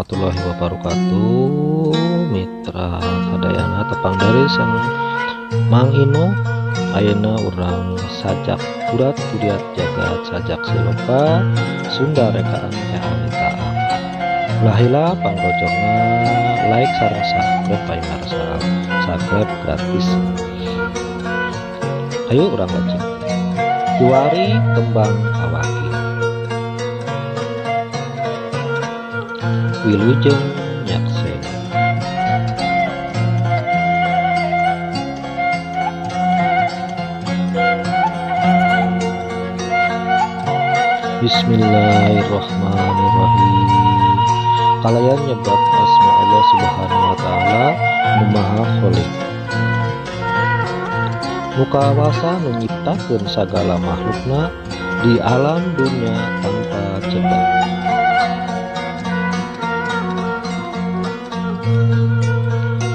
warahmatullahi wabarakatuh. Mitra sadayana tepang dari sang Mang Ino. Ayeuna urang sajak urat kudiat jagat sajak siloka Sunda rekaan teh anita. Lahila pangrojongna like sareng subscribe painarsa subscribe gratis. Ayo urang lajeng. Kiwari kembang awaki. Wilujeng nyakse. Bismillahirrahmanirrahim. Kalayan nyebat asma Allah Subhanahu wa taala nu Maha Khaliq. Nu kawasa nu nyiptakeun sagala makhlukna di alam dunia tanpa cegah.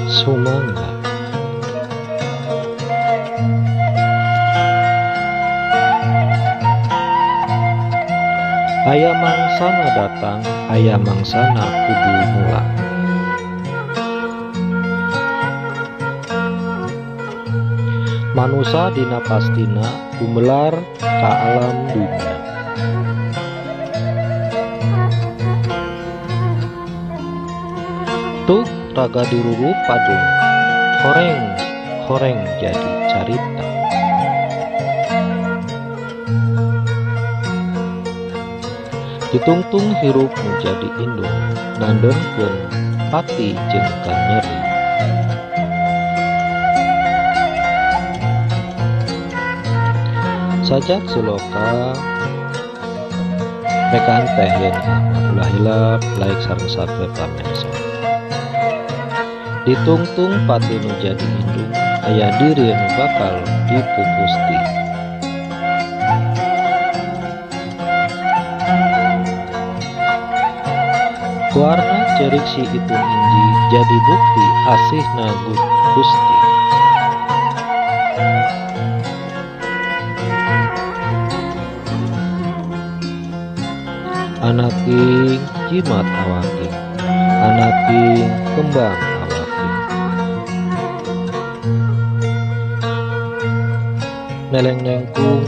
Sumangga. Aya mangsana datang, aya mangsana kudu mulang. Manusa dina pastina gumelar ka alam dunia. Tuk raga dirurup padung, horeng jadi carita. Ditungtung hirup menjadi indung, nandengkeun pati jeung nyeri. Sajak siloka rekaan teh yen Ahmadullah hilap like sareng subscribe pamirsa. Ditungtung pati nu jadi indung aya diri nu bakal dipupusti. Warna cerik si Ipun Inji jadi bukti asihna Gusti. Anaking jimat awaki, anaking kembang awaki. Neleng nengkung,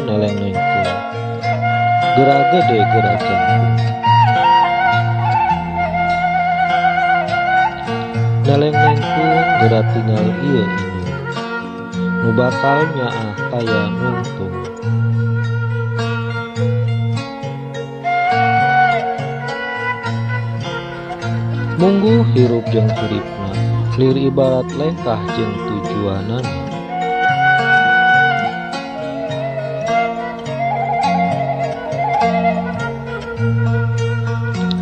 gera gede gera jangkung. Neleng nengkung gerak tinggal ieu ini nu bakal nyaah taya nungtung. Mungguh hirup jeung hiripna lir ibarat lengkah jeung tujuanana.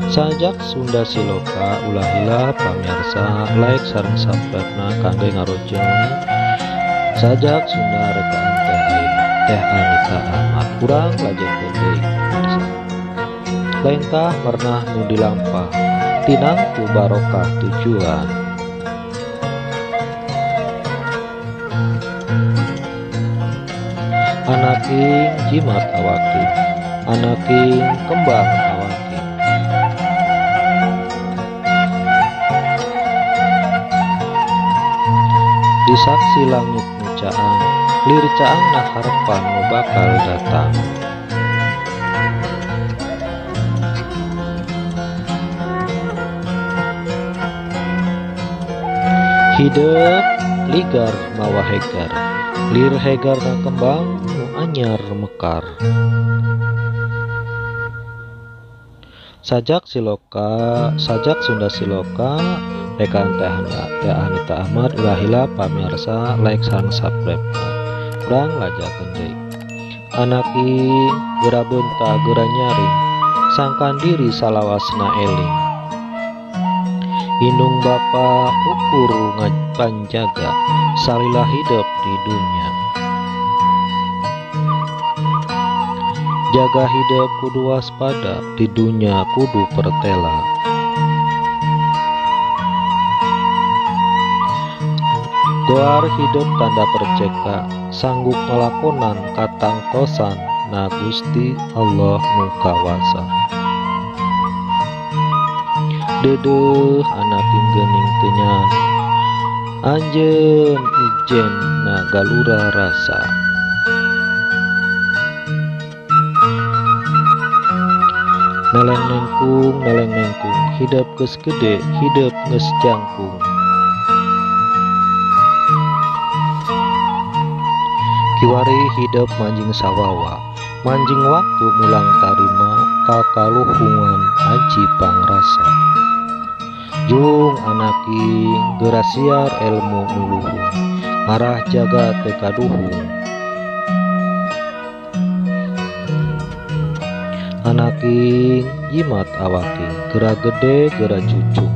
Sajak Sunda siloka ulah hilap pamirsa like sareng subscribe-na kangge ngarojeng sajak Sunda rekaan teh Anita Ahmad. Kurang lajeng deui pamirsa. Lengkah pernah nu dilampah tinang ku barokah tujuan. Anaking jimat awaki, anaking kembang awaki. Di saksi langit nu caang, lir caang na harepan nu bakal datang. Hidup ligar mawa hegar, lir hegar na kembang nu anyar mekar. Sajak Sunda siloka rekaan teh Anita Ahmad ulah hilap pamirsa like sareng subscribe. Urang lajakeun deui. Anaki geura beunta geura nyaring, sangkan diri salawasna eling. Indung bapa ukur ngapanjaga, salilah hidup di dunia. Jaga hidup kudu waspada, di dunia kudu pertela. Goar hidup tanda perceka, sanggup melakonan katangtosan na Gusti Allah nu kawasa. Dedeh anaking gening tenyan anjeun ijen na galura rasa. Neleng nengkung hidep geus gede hidep geus jangkung. Kiwari hidep manjing sawawa manjing waktu mulang tarima kakaluhungan aji pangrasa. Jung anaking gerasiar ilmu nuluhung ngarah jaga tekaduhung. Anaking jimat awaking gera gede gera cucung.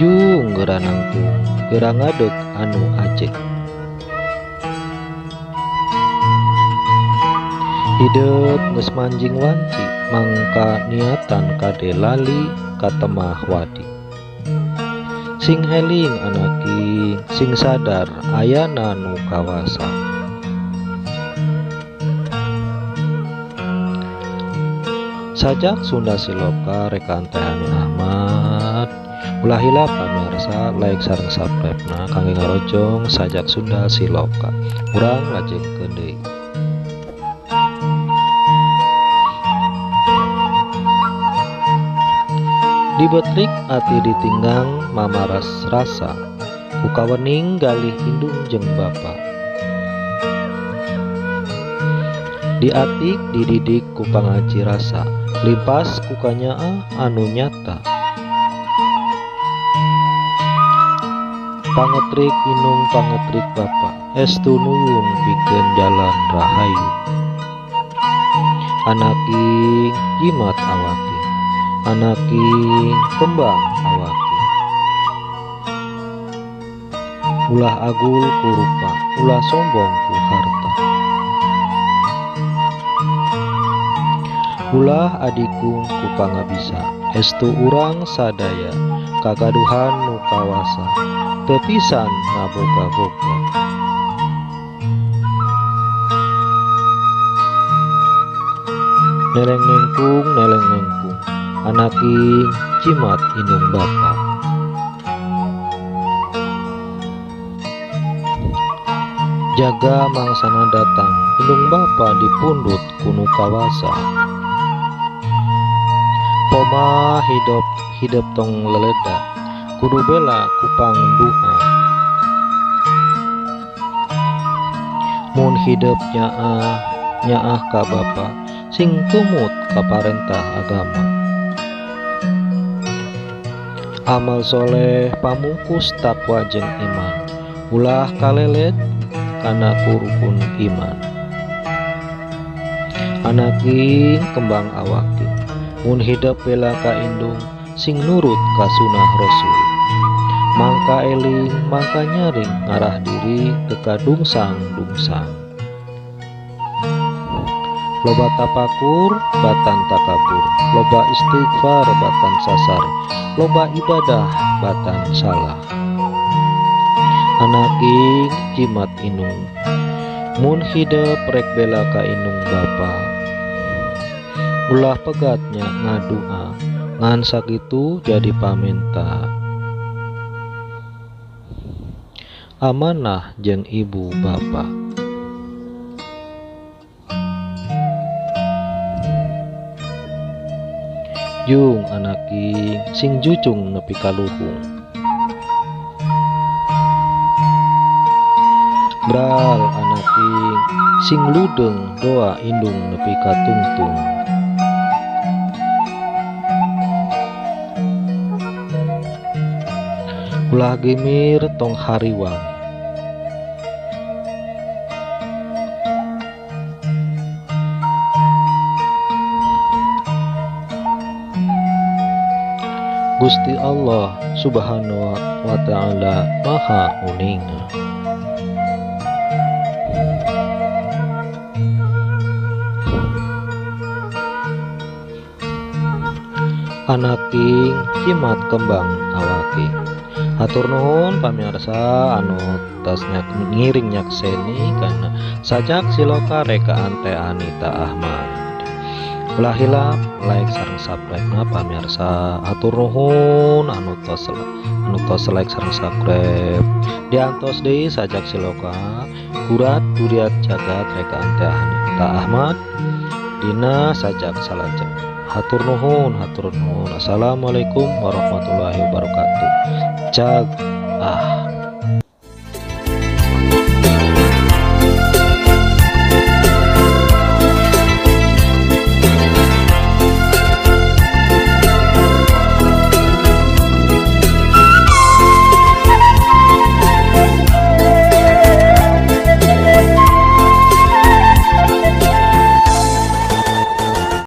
Jung gera nangtung gera ngadeg anu acek. Hidep geus manjing wanci mangka niatan kade lali katemah wadi. Sing eling anaking sing sadar ayana nu kawasa. Sajak Sunda Siloka rekan Teh Ani Ahmad. Ulah hilap pamirsa like sareng subscribe-na kangge ngarojong sajak Sunda Siloka. Urang lajengkeun deui. Dibetrik ati ditinggang mamaras rasa ku kawening galih indung jeung bapa. Diatik dididik ku pangaji rasa lipas ku kanyaah anu nyata. Pangetrik inung pangetrik bapa estu nuyun pikeun jalan rahayu. Anaking jimat awaki anaking kembang awaki. Ulah agul ku rupa ulah sombong ku harta. Ulah adikung ku pangabisa estu urang sadaya kagaduhan nu kawasa teu pisan ngaboga-boga. Neleng nengkung anaking jimat indung bapa. Jaga mangsana datang indung bapa dipundut kunu kawasa. Poma hidup tong leleda kudu bela kupang duha. Mun hidup nyaah ka bapa sing tumut ka parentah agama. Amal soleh pamungkus takwa jeung iman ulah kalelet kana kurukun iman. Anaking kembang awaki mun hidup bela ka indung sing nurut ka sunah rasul. Mangka eling mangka nyaring ngarah diri teka dungsang. Loba tapakur batan takabur, loba istighfar batan sasar, loba ibadah batan salah. Anaking jimat inung mun hidup rek bela ka inung bapa. Ulah pegatnya ngadua ngan sakitu jadi pamenta. Amanah jeung ibu bapa. Jung anaking sing jucung nepi kaluhung. Bral anaking sing ludeng doa indung nepi ka tungtung. Ulah gemir tong hariwang. Gusti Allah Subhanahu wa ta'ala maha uning. Anaking jimat kembang awaki. Hatur nuhun pamirsa anu tasnya ngiring nyakseni kana sajak siloka rekaan Teh Anita Ahmad. ulah hilap like sareng subscribe na pamirsa. Atur nuhun anu tos like sareng subscribe. Diantos deui sajak siloka kurat duriat jagat rekaan Teh Anita Ahmad dina sajak salajeng. Hatur nuhun, hatur nuhun. Assalamualaikum warahmatullahi wabarakatuh. Jag